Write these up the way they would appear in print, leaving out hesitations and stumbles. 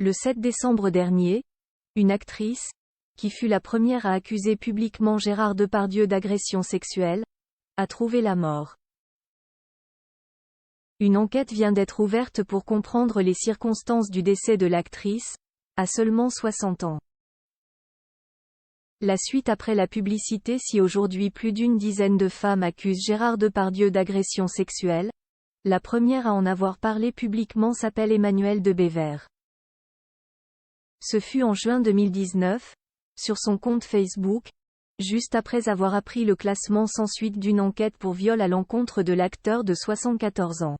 Le 7 décembre dernier, une actrice, qui fut la première à accuser publiquement Gérard Depardieu d'agression sexuelle, a trouvé la mort. Une enquête vient d'être ouverte pour comprendre les circonstances du décès de l'actrice, à seulement 60 ans. La suite après la publicité. Si aujourd'hui plus d'une dizaine de femmes accusent Gérard Depardieu d'agression sexuelle, la première à en avoir parlé publiquement s'appelle Emmanuelle de Bévert. Ce fut en juin 2019, sur son compte Facebook, juste après avoir appris le classement sans suite d'une enquête pour viol à l'encontre de l'acteur de 74 ans.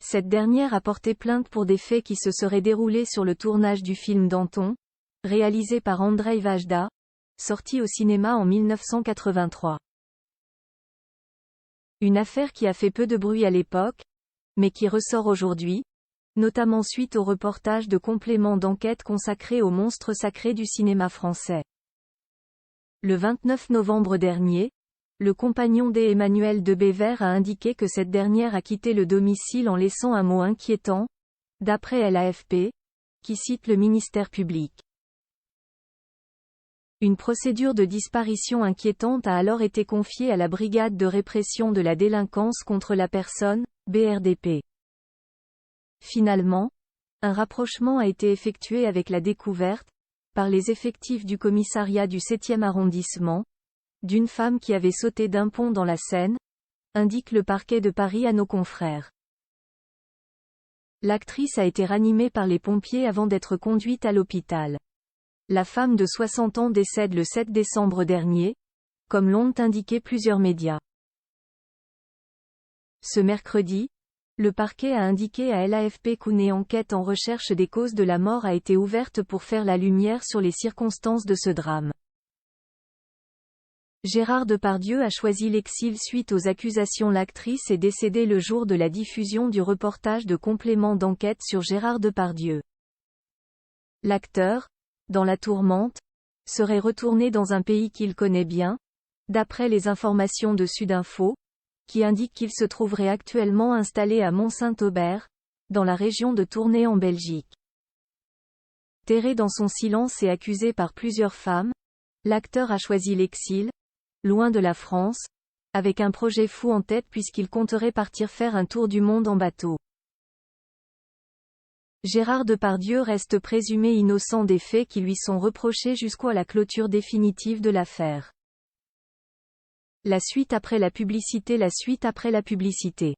Cette dernière a porté plainte pour des faits qui se seraient déroulés sur le tournage du film Danton, réalisé par Andrzej Wajda, sorti au cinéma en 1983. Une affaire qui a fait peu de bruit à l'époque, mais qui ressort aujourd'hui, notamment suite au reportage de complément d'enquête consacré aux monstres sacrés du cinéma français. Le 29 novembre dernier, le compagnon d'Emmanuelle de Bévert a indiqué que cette dernière a quitté le domicile en laissant un mot inquiétant, d'après l'AFP, qui cite le ministère public. Une procédure de disparition inquiétante a alors été confiée à la Brigade de répression de la délinquance contre la personne, BRDP. Finalement, un rapprochement a été effectué avec la découverte, par les effectifs du commissariat du 7e arrondissement, d'une femme qui avait sauté d'un pont dans la Seine, indique le parquet de Paris à nos confrères. L'actrice a été ranimée par les pompiers avant d'être conduite à l'hôpital. La femme de 60 ans décède le 7 décembre dernier, comme l'ont indiqué plusieurs médias. Ce mercredi, le parquet a indiqué à l'AFP qu'une enquête en recherche des causes de la mort a été ouverte pour faire la lumière sur les circonstances de ce drame. Gérard Depardieu a choisi l'exil suite aux accusations. L'actrice est décédée le jour de la diffusion du reportage de complément d'enquête sur Gérard Depardieu. L'acteur, dans la tourmente, serait retourné dans un pays qu'il connaît bien, d'après les informations de Sudinfo, qui indiquent qu'il se trouverait actuellement installé à Mont-Saint-Aubert, dans la région de Tournai en Belgique. Terré dans son silence et accusé par plusieurs femmes, l'acteur a choisi l'exil, loin de la France, avec un projet fou en tête puisqu'il compterait partir faire un tour du monde en bateau. Gérard Depardieu reste présumé innocent des faits qui lui sont reprochés jusqu'à la clôture définitive de l'affaire. La suite après la publicité. La suite après la publicité.